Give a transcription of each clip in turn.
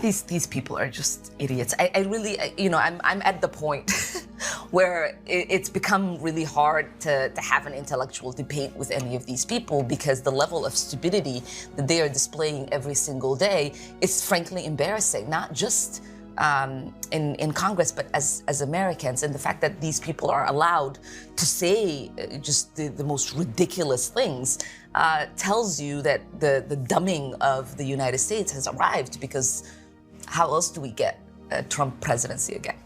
These people are just idiots. I really, I'm at the point where it's become really hard to have an intellectual debate with any of these people, because the level of stupidity that they are displaying every single day is frankly embarrassing, not just in Congress, but as Americans. And the fact that these people are allowed to say just the most ridiculous things tells you that the dumbing of the United States has arrived, because how else do we get a Trump presidency again?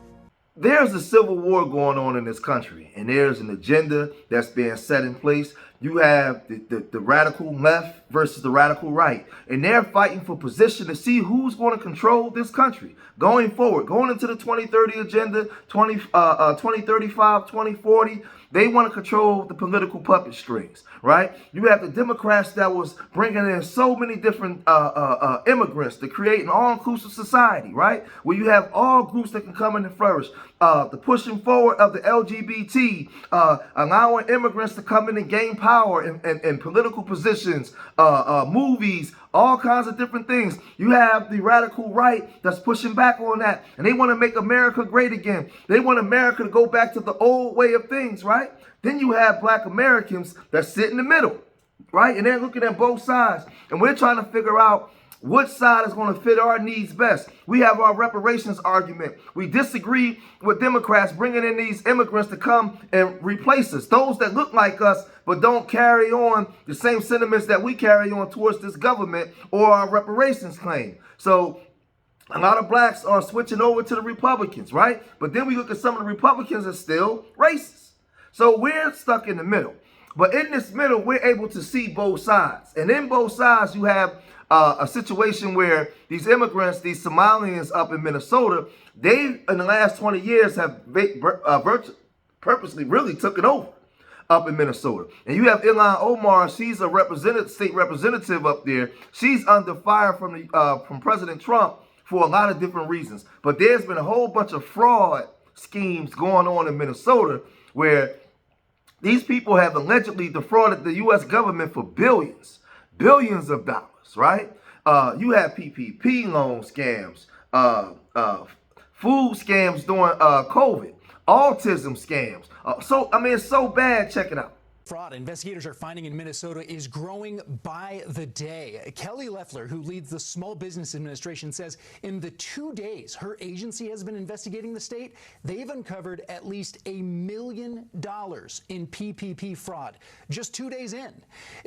There's a civil war going on in this country, and there's an agenda that's being set in place. You have the radical left versus the radical right, and they're fighting for position to see who's going to control this country going forward, going into the 2030 agenda, 2035, 2040. They want to control the political puppet strings, right? You have the Democrats that was bringing in so many different immigrants to create an all-inclusive society, right? Where you have all groups that can come in and flourish. The pushing forward of the LGBT, allowing immigrants to come in and gain power in political positions, movies, all kinds of different things. You have the radical right that's pushing back on that, and they want to make America great again. They want America to go back to the old way of things, right? Then you have Black Americans that sit in the middle, right? And they're looking at both sides, and we're trying to figure out which side is going to fit our needs best. We have our reparations argument. We disagree with Democrats bringing in these immigrants to come and replace us. Those that look like us but don't carry on the same sentiments that we carry on towards this government or our reparations claim. So a lot of blacks are switching over to the Republicans, right? But then we look at some of the Republicans as still racist. So we're stuck in the middle. But in this middle, we're able to see both sides. And in both sides, you have a situation where these immigrants, these Somalians up in Minnesota, they in the last 20 years have purposely really took it over up in Minnesota. And you have IlHAN Omar. She's a state representative up there. She's under fire from President Trump for a lot of different reasons. But there's been a whole bunch of fraud schemes going on in Minnesota where these people have allegedly defrauded the U.S. government for billions of dollars. Right? You have PPP loan scams, food scams during COVID, autism scams. It's so bad. Check it out. Fraud investigators are finding in Minnesota is growing by the day. Kelly Loeffler, who leads the Small Business Administration, says in the 2 days her agency has been investigating the state, they've uncovered at least $1 million in PPP fraud just 2 days in.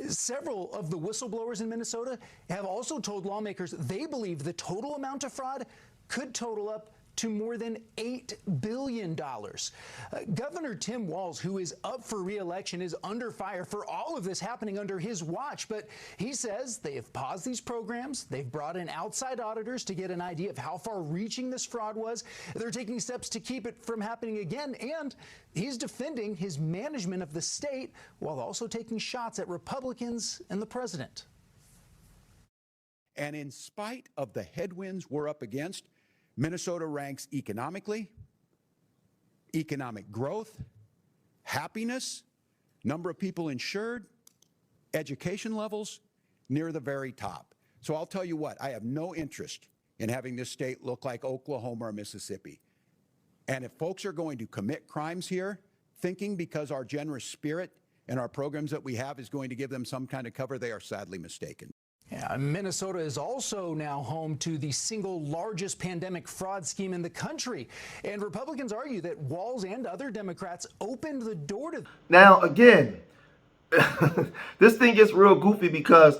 Several of the whistleblowers in Minnesota have also told lawmakers they believe the total amount of fraud could total up to more than $8 billion. Governor Tim Walz, who is up for re-election, is under fire for all of this happening under his watch. But he says they have paused these programs. They've brought in outside auditors to get an idea of how far-reaching this fraud was. They're taking steps to keep it from happening again. And he's defending his management of the state while also taking shots at Republicans and the president. And in spite of the headwinds we're up against, Minnesota ranks economically, economic growth, happiness, number of people insured, education levels, near the very top. So I'll tell you what, I have no interest in having this state look like Oklahoma or Mississippi. And if folks are going to commit crimes here, thinking because our generous spirit and our programs that we have is going to give them some kind of cover, they are sadly mistaken. Yeah, Minnesota is also now home to the single largest pandemic fraud scheme in the country. And Republicans argue that Walz and other Democrats opened the door to... Now, again, this thing gets real goofy because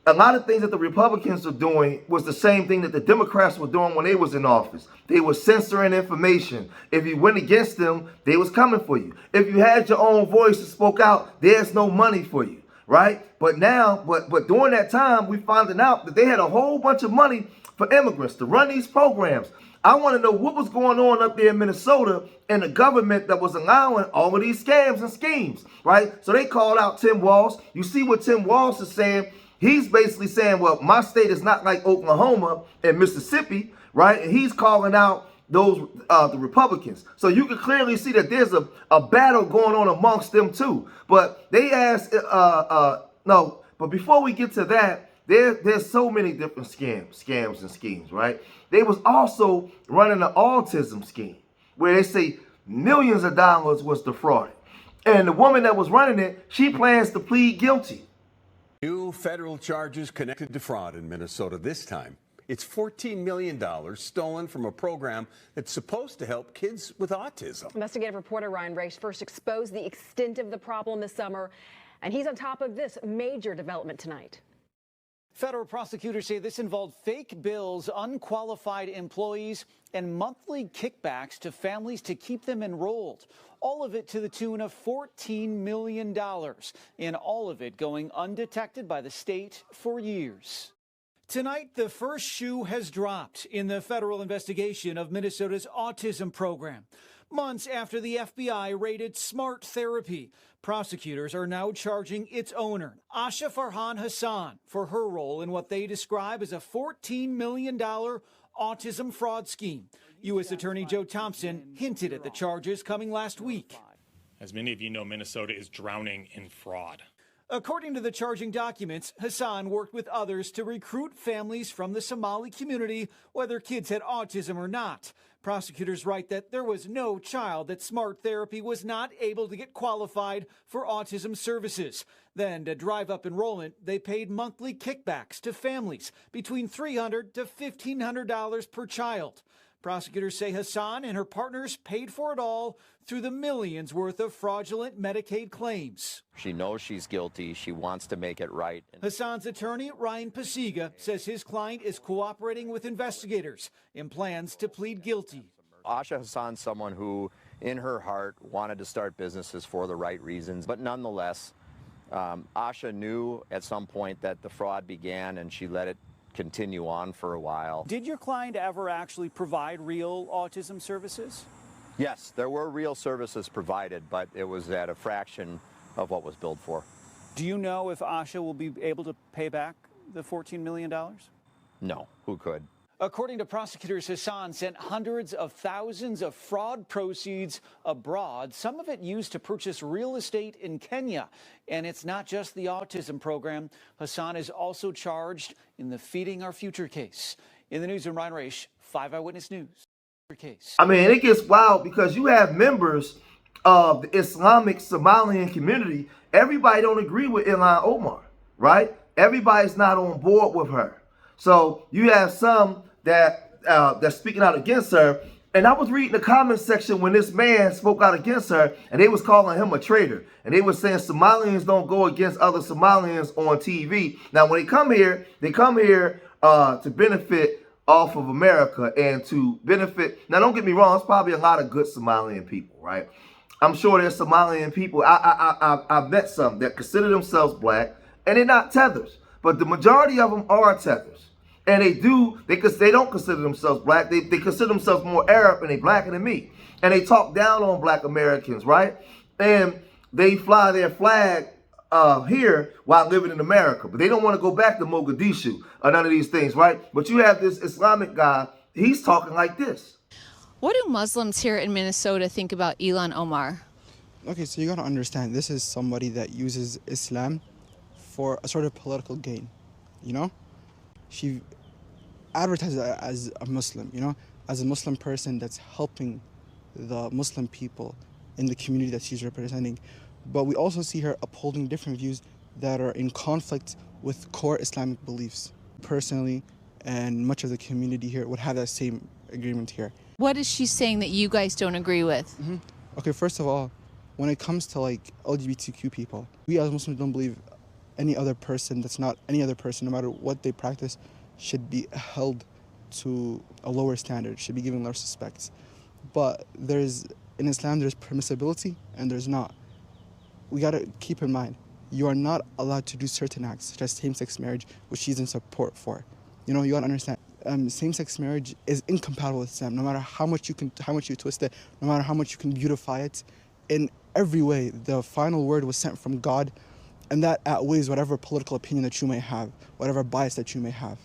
a lot of things that the Republicans are doing was the same thing that the Democrats were doing when they was in office. They were censoring information. If you went against them, they was coming for you. If you had your own voice and spoke out, there's no money for you. Right? But now, but during that time, we found out that they had a whole bunch of money for immigrants to run these programs. I want to know what was going on up there in Minnesota and the government that was allowing all of these scams and schemes, right? So they called out Tim Walz. You see what Tim Walz is saying? He's basically saying, well, my state is not like Oklahoma and Mississippi, right? And he's calling out those the Republicans. So you can clearly see that there's a battle going on amongst them too. But they asked, but before we get to that, There's so many different scams and schemes, right? They was also running an autism scheme where they say millions of dollars was defrauded. And the woman that was running it, she plans to plead guilty. New federal charges connected to fraud in Minnesota. This time, it's $14 million stolen from a program that's supposed to help kids with autism. Investigative reporter Ryan Race first exposed the extent of the problem this summer, and he's on top of this major development tonight. Federal prosecutors say this involved fake bills, unqualified employees, and monthly kickbacks to families to keep them enrolled. All of it to the tune of $14 million, and all of it going undetected by the state for years. Tonight, the first shoe has dropped in the federal investigation of Minnesota's autism program. Months after the FBI raided Smart Therapy, prosecutors are now charging its owner, Asha Farhan Hassan, for her role in what they describe as a $14 million autism fraud scheme. U.S. Attorney Joe Thompson hinted at the charges coming last week. As many of you know, Minnesota is drowning in fraud. According to the charging documents, Hassan worked with others to recruit families from the Somali community, whether kids had autism or not. Prosecutors write that there was no child that Smart Therapy was not able to get qualified for autism services. Then, to drive up enrollment, they paid monthly kickbacks to families between $300 to $1,500 per child. Prosecutors say Hassan and her partners paid for it all through the millions worth of fraudulent Medicaid claims. She knows she's guilty. She wants to make it right. Hassan's attorney, Ryan Pasiga, says his client is cooperating with investigators in plans to plead guilty. Asha Hassan's someone who, in her heart, wanted to start businesses for the right reasons. But nonetheless, Asha knew at some point that the fraud began, and she let it continue on for a while. Did your client ever actually provide real autism services? Yes, there were real services provided, but it was at a fraction of what was billed for. Do you know if Asha will be able to pay back the $14 million? No, who could? According to prosecutors, Hassan sent hundreds of thousands of fraud proceeds abroad, some of it used to purchase real estate in Kenya. And it's not just the autism program. Hassan is also charged in the Feeding Our Future case. In the newsroom, Ryan Race, 5 Eyewitness News. I mean, it gets wild because you have members of the Islamic Somalian community. Everybody don't agree with IlHAN Omar, right? Everybody's not on board with her. So you have some that's speaking out against her. And I was reading the comment section when this man spoke out against her, and they was calling him a traitor. And they were saying Somalians don't go against other Somalians on TV. Now, when they come here to benefit off of America and to benefit. Now, don't get me wrong, there's probably a lot of good Somalian people, right? I'm sure there's Somalian people. I've met some that consider themselves black, and they're not tethers. But the majority of them are tethers. And they don't consider themselves black. They consider themselves more Arab, and they blacker than me. And they talk down on black Americans, right? And they fly their flag here while living in America. But they don't want to go back to Mogadishu or none of these things, right? But you have this Islamic guy, he's talking like this. What do Muslims here in Minnesota think about IlHAN Omar? Okay, so you got to understand, this is somebody that uses Islam for a sort of political gain, you know? She advertises as a Muslim, you know, as a Muslim person that's helping the Muslim people in the community that she's representing. But we also see her upholding different views that are in conflict with core Islamic beliefs. Personally, and much of the community here would have that same agreement here. What is she saying that you guys don't agree with? Okay, first of all, when it comes to like LGBTQ people, we as Muslims don't believe any other person that's not any other person, no matter what they practice, should be held to a lower standard, should be given less respect. But in Islam, there's permissibility and there's not. We gotta keep in mind, you are not allowed to do certain acts, such as same-sex marriage, which she's in support for. You know, you gotta understand, same-sex marriage is incompatible with Islam, no matter how much you twist it, no matter how much you can beautify it. In every way, the final word was sent from God, and that outweighs whatever political opinion that you may have, whatever bias that you may have.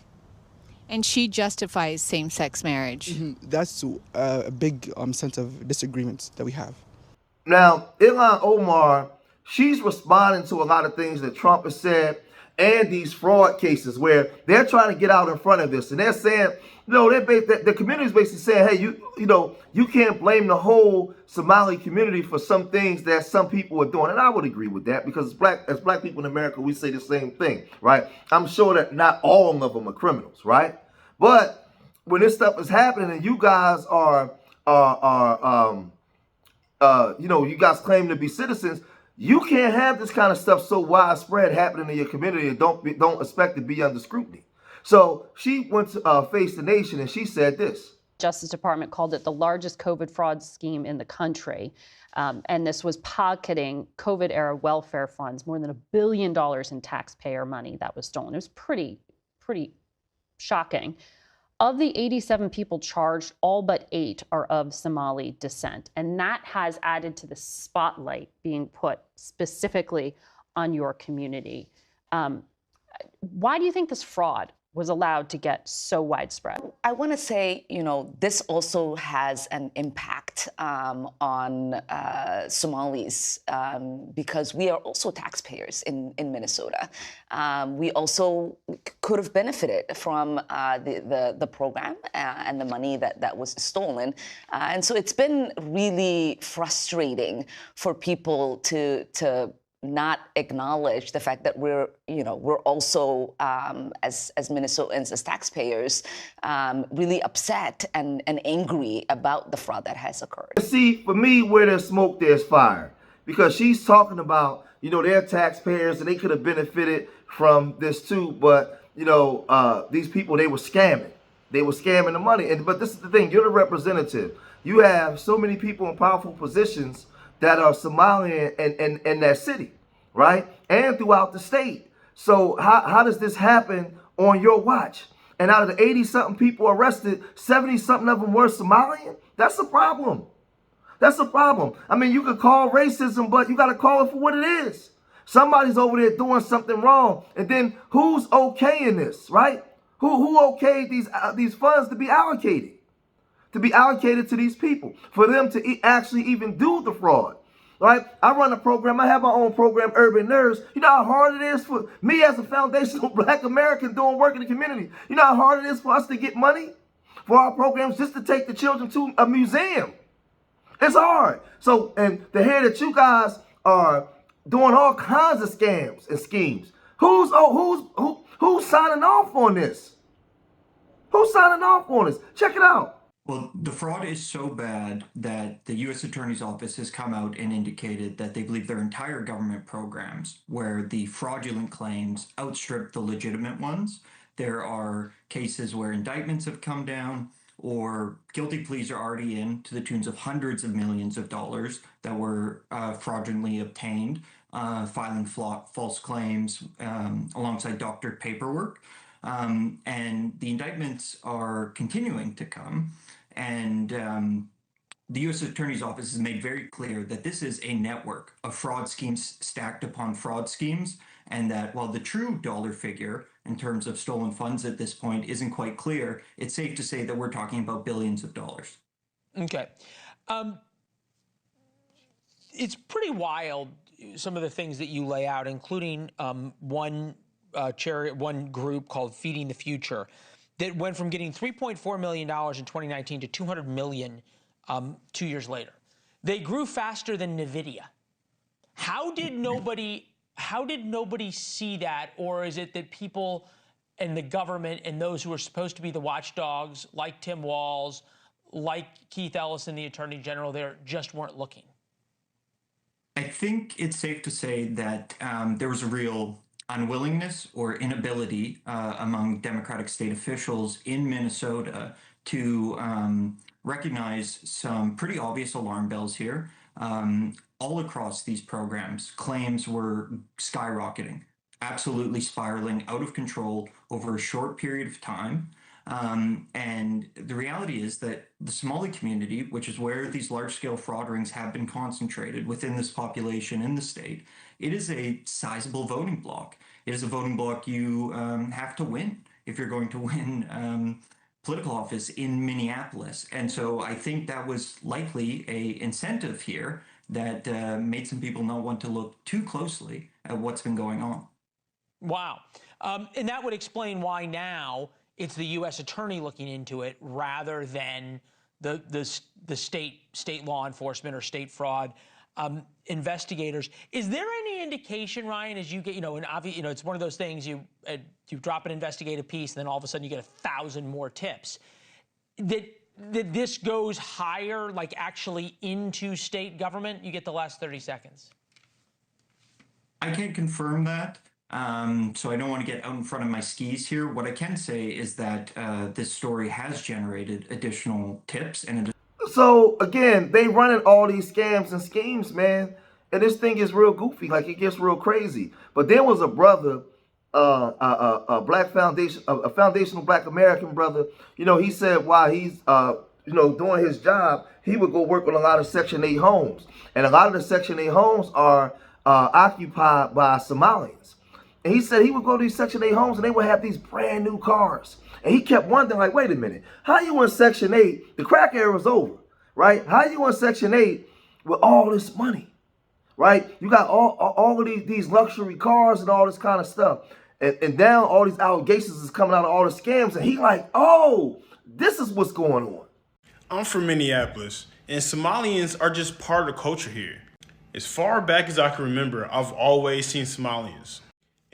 And she justifies same-sex marriage. That's a big sense of disagreement that we have. Now, IlHAN Omar, she's responding to a lot of things that Trump has said. and these fraud cases where they're trying to get out in front of this, and they're saying, the community is basically saying, hey, you can't blame the whole Somali community for some things that some people are doing, and I would agree with that because as black people in America, we say the same thing, right? I'm sure that not all of them are criminals, right? But when this stuff is happening and you guys you guys claim to be citizens, you can't have this kind of stuff so widespread happening in your community and don't expect to be under scrutiny. So she went to Face the Nation and she said this. Justice Department called it the largest COVID fraud scheme in the country. And this was pocketing COVID-era welfare funds, more than $1 billion in taxpayer money that was stolen. It was pretty shocking. Of the 87 people charged, all but 8 are of Somali descent. And that has added to the spotlight being put specifically on your community. Why do you think this fraud was allowed to get so widespread? I want to say, this also has an impact on Somalis because we are also taxpayers in Minnesota. We also could have benefited from the program and the money that was stolen. And so it's been really frustrating for people to not acknowledge the fact that we're also, as Minnesotans, as taxpayers, really upset and angry about the fraud that has occurred. See, for me, where there's smoke, there's fire. Because she's talking about, they're taxpayers and they could have benefited from this too. But, these people, they were scamming. They were scamming the money. But this is the thing, you're the representative. You have so many people in powerful positions that are Somalian in that city, right? And throughout the state. So how does this happen on your watch? And out of the 80-something people arrested, 70-something of them were Somalian? That's a problem. That's a problem. I mean, you could call racism, but you got to call it for what it is. Somebody's over there doing something wrong. And then who's okaying this, right? Who okayed these funds to be allocated? To be allocated to these people, for them to actually even do the fraud, right? I run a program. I have my own program, Urban Nerds. You know how hard it is for me as a foundational Black American doing work in the community. You know how hard it is for us to get money for our programs just to take the children to a museum. It's hard. So, and to hear that you guys are doing all kinds of scams and schemes. Who's signing off on this? Who's signing off on this? Check it out. Well, the fraud is so bad that the U.S. Attorney's Office has come out and indicated that they believe their entire government programs, where the fraudulent claims outstrip the legitimate ones. There are cases where indictments have come down or guilty pleas are already in to the tunes of hundreds of millions of dollars that were fraudulently obtained, filing false claims alongside doctored paperwork. And the indictments are continuing to come. And the U.S. Attorney's Office has made very clear that this is a network of fraud schemes stacked upon fraud schemes, and that while the true dollar figure in terms of stolen funds at this point isn't quite clear, it's safe to say that we're talking about billions of dollars. Okay. It's pretty wild, some of the things that you lay out, including one group called Feeding the Future that went from getting $3.4 million in 2019 to $200 million 2 years later. They grew faster than NVIDIA. How did nobody see that? Or is it that people and the government and those who are supposed to be the watchdogs, like Tim Walz, like Keith Ellison, the Attorney General there, just weren't looking? I think it's safe to say that there was a real unwillingness or inability among Democratic state officials in Minnesota to recognize some pretty obvious alarm bells here. All across these programs, claims were skyrocketing, absolutely spiraling out of control over a short period of time. And the reality is that the Somali community, which is where these large-scale fraud rings have been concentrated within this population in the state, it is a sizable voting bloc. It is a voting bloc you have to win if you're going to win political office in Minneapolis. And so I think that was likely an incentive here that made some people not want to look too closely at what's been going on. Wow. And that would explain why now it's the U.S. attorney looking into it rather than the state law enforcement or state fraud investigators. Is there any indication, Ryan, as you get, and obviously, it's one of those things you drop an investigative piece, and then all of a sudden you get 1,000 more tips that this goes higher, like actually into state government? You get the last 30 seconds. I can't confirm that. So I don't want to get out in front of my skis here. What I can say is that this story has generated additional tips and So again, they running all these scams and schemes, man. And this thing is real goofy, like it gets real crazy. But there was a brother, a black foundation, a foundational black American brother. He said while he's doing his job, he would go work on a lot of Section 8 homes, and a lot of the Section 8 homes are occupied by Somalians. And he said he would go to these Section 8 homes and they would have these brand new cars. And he kept wondering, like, wait a minute, how you in Section 8? The crack era is over, right? How you in Section 8 with all this money, right? You got all of these luxury cars and all this kind of stuff. And now all these allegations is coming out of all the scams. And he like, oh, this is what's going on. I'm from Minneapolis, and Somalians are just part of the culture here. As far back as I can remember, I've always seen Somalians.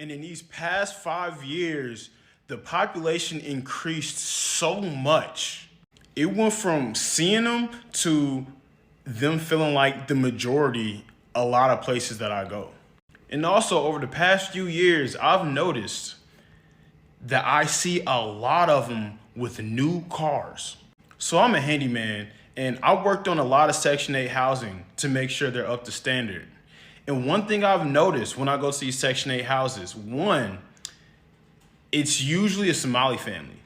And in these past 5 years, the population increased so much. It went from seeing them to them feeling like the majority a lot of places that I go. And also over the past few years, I've noticed that I see a lot of them with new cars. So I'm a handyman, and I worked on a lot of Section 8 housing to make sure they're up to standard. And one thing I've noticed when I go to these Section 8 houses, one, it's usually a Somali family.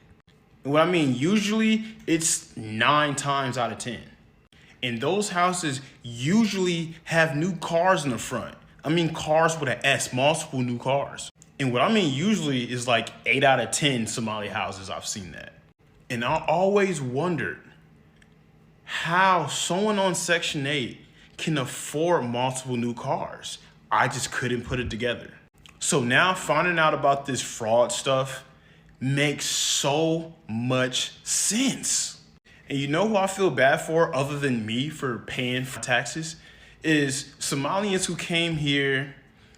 And what I mean usually, it's 9 times out of 10. And those houses usually have new cars in the front. I mean cars with an S, multiple new cars. And what I mean usually is like 8 out of 10 Somali houses I've seen that. And I always wondered how someone on Section 8 can afford multiple new cars. I just couldn't put it together. So now finding out about this fraud stuff makes so much sense. And you know who I feel bad for other than me for paying for taxes? Is Somalians who came here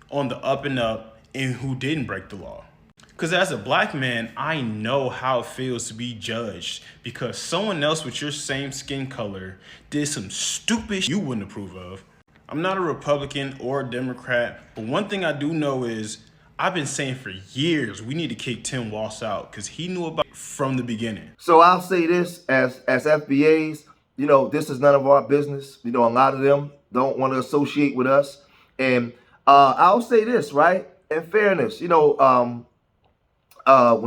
on the up and up and who didn't break the law. Because as a black man, I know how it feels to be judged because someone else with your same skin color did some stupid shit you wouldn't approve of. I'm not a Republican or a Democrat, but one thing I do know is I've been saying for years we need to kick Tim Walsh out because he knew about it from the beginning. So I'll say this as FBAs, this is none of our business. A lot of them don't want to associate with us. And I'll say this, right? In fairness, when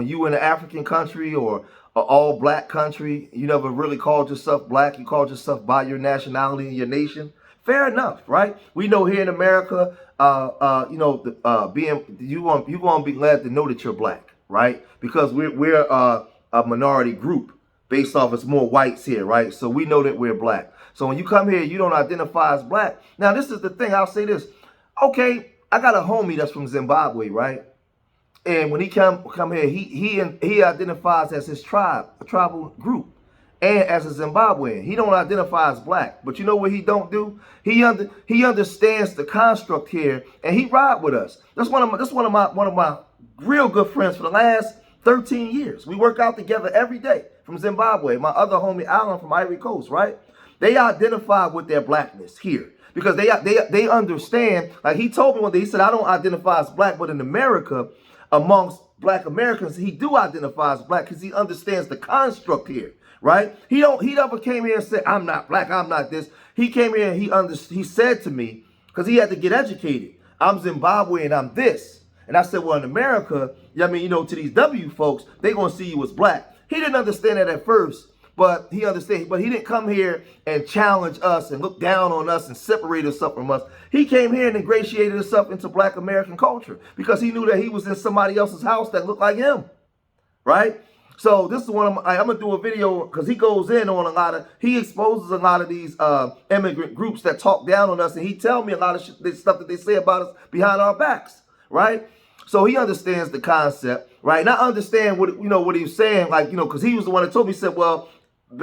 you in an African country or an all black country, you never really called yourself black. You called yourself by your nationality and your nation. Fair enough, right? We know here in America, you gonna be glad to know that you're black, right? Because we're a minority group based off it's more whites here, right? So we know that we're black. So when you come here, you don't identify as black. Now this is the thing. I'll say this. Okay, I got a homie that's from Zimbabwe, right? And when he come here, he identifies as his tribe, a tribal group, and as a Zimbabwean. He don't identify as black. But you know what he don't do? He understands the construct here, and he ride with us. That's one of my real good friends for the last 13 years. We work out together every day from Zimbabwe. My other homie Alan from Ivory Coast, right? They identify with their blackness here. Because they understand, like he told me one day, he said, I don't identify as black, but in America, amongst black Americans, he do identify as black because he understands the construct here, right? He never came here and said, I'm not black, I'm not this. He came here and he said to me, because he had to get educated, I'm Zimbabwean, I'm this. And I said, well, in America, to these W folks, they gonna see you as black. He didn't understand that at first, but he understands. But he didn't come here and challenge us and look down on us and separate us up from us. He came here and ingratiated himself into black American culture because he knew that he was in somebody else's house that looked like him, right? So this is one of I'm gonna do a video because he goes in on he exposes a lot of these immigrant groups that talk down on us, and he tell me a lot of stuff that they say about us behind our backs, right? So he understands the concept, right? And I understand what, what he was saying, like, because he was the one that told me, he said, well,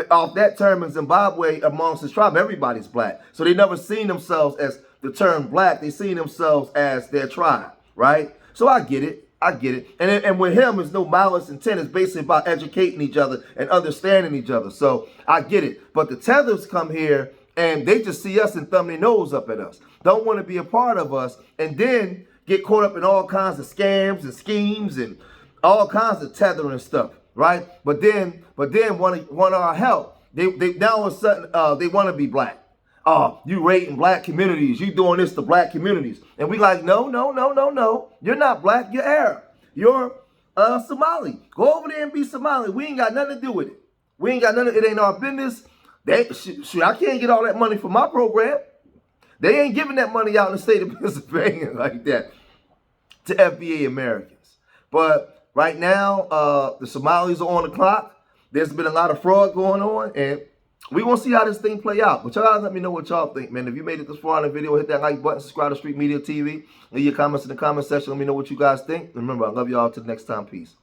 off that term in Zimbabwe, amongst his tribe, everybody's black. So they never seen themselves as the term black. They seen themselves as their tribe, right? So I get it. I get it. And with him, there's no malice intent. It's basically about educating each other and understanding each other. So I get it. But the tethers come here and they just see us and thumb their nose up at us. Don't want to be a part of us. And then get caught up in all kinds of scams and schemes and all kinds of tethering stuff, right? But then want our help. They now all of a sudden they want to be black. Oh, you raiding black communities. You doing this to black communities. And we like, no. You're not black. You're Arab. You're Somali. Go over there and be Somali. We ain't got nothing to do with it. We ain't got nothing. It ain't our business. Shoot, I can't get all that money for my program. They ain't giving that money out in the state of Pennsylvania like that to FBA Americans. But right now, the Somalis are on the clock. There's been a lot of fraud going on, and we want to see how this thing play out. But y'all gotta let me know what y'all think, man. If you made it this far in the video, hit that like button, subscribe to Street Media TV. Leave your comments in the comment section. Let me know what you guys think. And remember, I love y'all. Till next time. Peace.